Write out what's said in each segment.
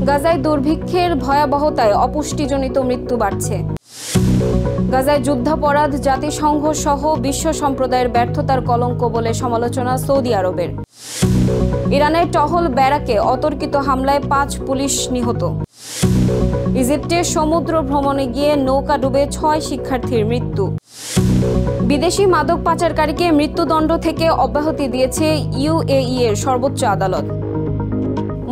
গাজায় দুর্ভিক্ষের ভয়াবহতায় অপুষ্টিজনিত মৃত্যু বাড়ছে। গাজায় যুদ্ধাপরাধ জাতিসংঘ সহ বিশ্ব সম্প্রদায়ের ব্যর্থতার কলঙ্ক বলে সমালোচনা সৌদি আরবের। ইরানের টহল ব্যারাকে অতর্কিত হামলায় 5 পুলিশ নিহত। ইজিপ্টে সমুদ্র ভ্রমণে গিয়ে নৌকা ডুবে 6 শিক্ষার্থীর মৃত্যু। বিদেশি মাদক পাচারকারীকে মৃত্যুদণ্ড থেকে অব্যাহতি দিয়েছে ইউএই এর সর্বোচ্চ আদালত।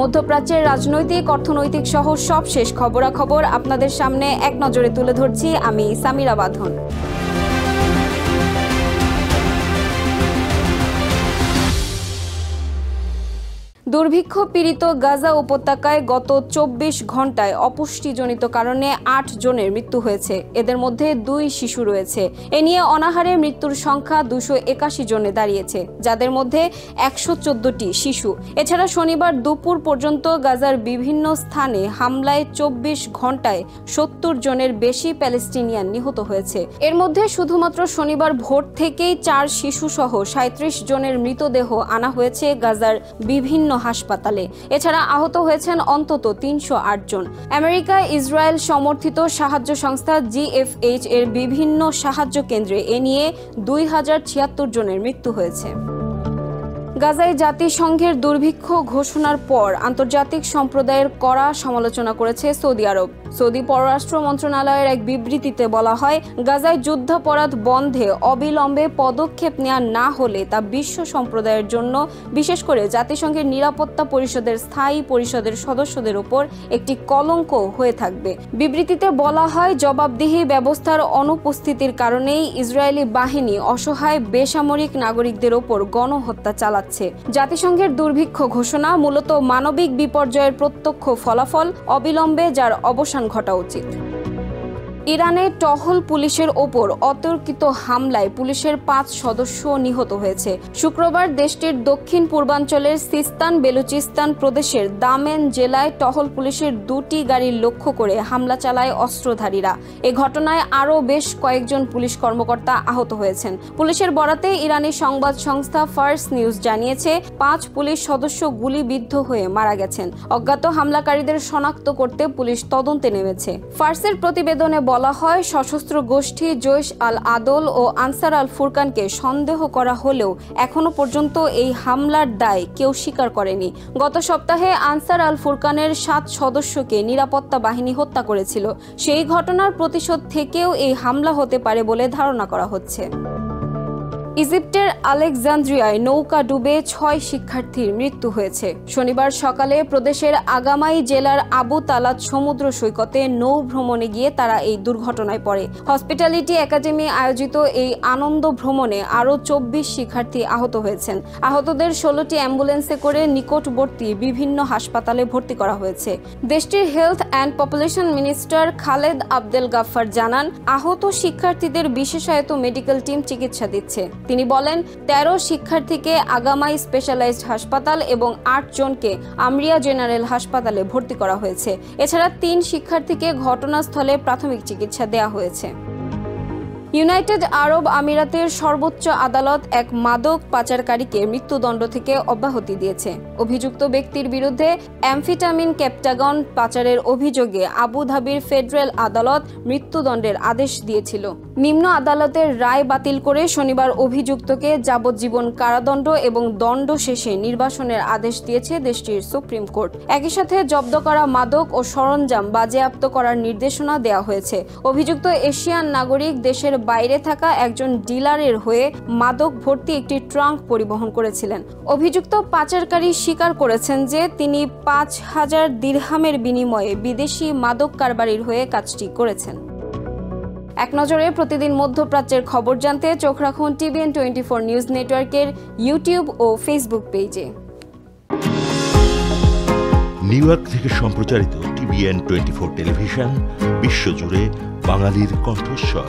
মধ্যপ্রাচ্যের রাজনৈতিক, অর্থনৈতিক সহ সবশেষ খবরাখবর আপনাদের সামনে এক নজরে তুলে ধরছি আমি সামিরা বাঁধন। দুর্ভিক্ষ পীড়িত গাজা উপত্যকায় গত 24 ঘন্টায় অপুষ্টিজনিত কারণে 8 জনের মৃত্যু হয়েছে। এদের মধ্যে 2 শিশু রয়েছে। এ নিয়ে অনাহারে মৃত্যুর সংখ্যা 281 জনে দাঁড়িয়েছে, যাদের মধ্যে 114টি শিশু। এছাড়া শনিবার দুপুর পর্যন্ত গাজার বিভিন্ন স্থানে হামলায় 24 ঘন্টায় 70 জনের বেশি প্যালেস্টিনিয়ান নিহত হয়েছে। এর মধ্যে শুধুমাত্র শনিবার ভোর থেকেই 4 শিশু সহ 37 জনের মৃতদেহ আনা হয়েছে গাজার বিভিন্ন হাসপাতালে। এছাড়া আহত হয়েছেন অন্তত 308 জন। আমেরিকা ইসরায়েল সমর্থিত সাহায্য সংস্থা GFH এর বিভিন্ন সাহায্য কেন্দ্রে এ নিয়ে 2076 জনের মৃত্যু হয়েছে। গাজায় জাতিসংঘের দুর্ভিক্ষ ঘোষণার পর আন্তর্জাতিক সম্প্রদায়ের কড়া সমালোচনা করেছে সৌদি আরব। সৌদি পররাষ্ট্র মন্ত্রণালয়ের এক বিবৃতিতে বলা হয়, গাজায় যুদ্ধাপরাধ বন্ধে অবিলম্বে পদক্ষেপ নেওয়া না হলে তা বিশ্ব সম্প্রদায়ের জন্য, বিশেষ করে জাতিসংঘের নিরাপত্তা পরিষদের স্থায়ী পরিষদের সদস্যদের উপর একটি কলঙ্ক হয়ে থাকবে। বিবৃতিতে বলা হয়, জবাবদিহি ব্যবস্থার অনুপস্থিতির কারণেই ইসরায়েলি বাহিনী অসহায় বেসামরিক নাগরিকদের উপর গণহত্যা চালাচ্ছে। জাতিসংঘের দুর্ভিক্ষ ঘোষণা মূলত মানবিক বিপর্যয়ের প্রত্যক্ষ ফলাফল, অবিলম্বে যার অবসান ঘটা উচিত। ইরানে টহল পুলিশের ওপর অতর্কিত হামলায় পুলিশের 5 সদস্য নিহত হয়েছে। শুক্রবার দেশটির দক্ষিণ পূর্বাঞ্চলের সিস্তান বেলুচিস্তান প্রদেশের দামেন জেলায় টহল পুলিশের 2টি গাড়ি লক্ষ্য করে হামলা চালায় অস্ত্রধারীরা। এ ঘটনায় আরও বেশ কয়েকজন পুলিশ কর্মকর্তা আহত হয়েছেন। পুলিশের বরাতে ইরানি সংবাদ সংস্থা ফার্স নিউজ জানিয়েছে, 5 পুলিশ সদস্য গুলিবিদ্ধ হয়ে মারা গেছেন। অজ্ঞাত হামলাকারীদের শনাক্ত করতে পুলিশ তদন্তে নেমেছে। ফার্সের প্রতিবেদনে বলা হয়, সশস্ত্র গোষ্ঠী জৈশ আল আদল ও আনসার আল ফুরকানকে সন্দেহ করা হলেও এখনো পর্যন্ত এই হামলার দায় কেউ স্বীকার করেনি। গত সপ্তাহে আনসার আল ফুরকানের 7 সদস্যকে নিরাপত্তা বাহিনী হত্যা করেছিল। সেই ঘটনার প্রতিশোধ থেকেও এই হামলা হতে পারে বলে ধারণা করা হচ্ছে। ইজিপ্টের আলেকজান্দ্রিয়ায় নৌকা ডুবে 6 শিক্ষার্থীর মৃত্যু হয়েছে। শনিবার সকালে প্রদেশের আগামাই জেলার আবু তালাত সমুদ্র সৈকতে নৌ ভ্রমণে গিয়ে তারা এই দুর্ঘটনায় পড়ে। হসপিটালিটি একাডেমি আয়োজিত এই আনন্দ ভ্রমণে আরও 24 শিক্ষার্থী আহত হয়েছেন। আহতদের 16টি অ্যাম্বুলেন্সে করে নিকটবর্তী বিভিন্ন হাসপাতালে ভর্তি করা হয়েছে। দেশটির health and population minister Khaled Abdel Gaffar জানান, আহত শিক্ষার্থীদের বিশেষায়িত মেডিকেল টিম চিকিৎসা দিচ্ছে। তিনি বলেন, 13 শিক্ষার্থীকে আগামাই স্পেশালাইজড হাসপাতাল এবং 8 জনকে আমরিয়া জেনারেল হাসপাতালে ভর্তি করা হয়েছে। এছাড়া 3 শিক্ষার্থীকে ঘটনাস্থলে প্রাথমিক চিকিৎসা দেওয়া হয়েছে। ইউনাইটেড আরব আমিরাতের সর্বোচ্চ আদালত এক মাদক পাচারকারীকে মৃত্যুদণ্ড থেকে অব্যাহতি দিয়েছে। অভিযুক্ত ব্যক্তির বিরুদ্ধে অ্যামফিটামিন ক্যাপটাগন পাচারের অভিযোগে আবুধাবির ফেডারেল আদালত মৃত্যুদণ্ডের আদেশ দিয়েছিল। নিম্ন আদালতের রায় বাতিল করে শনিবার অভিযুক্তকে যাবজ্জীবন কারাদণ্ড এবং দণ্ড শেষে নির্বাসনের আদেশ দিয়েছে দেশটির সুপ্রিম কোর্ট। একই সাথে জব্দ করা মাদক ও সরঞ্জাম বাজেয়াপ্ত করার নির্দেশনা দেওয়া হয়েছে। অভিযুক্ত এশিয়ান নাগরিক দেশের বাইরে থাকা একজন ডিলারের হয়ে মাদক ভর্তি একটি ট্রাঙ্ক পরিবহন করেছিলেন। অভিযুক্ত পাচারকারী স্বীকার করেছেন যে তিনি 5000 দিরহামের বিনিময়ে বিদেশি মাদক কারবারির হয়ে কাজটি করেছেন। এক নজরে প্রতিদিন মধ্যপ্রাচ্যের খবর জানতে চোখ রাখুন TVN 24 নিউজ নেটওয়ার্কের ইউটিউব ও ফেসবুক পেজে। নিউ ইয়র্ক থেকে সম্প্রচারিত TVN 24 টেলিভিশন বিশ্বজুড়ে বাঙালির কণ্ঠস্বর।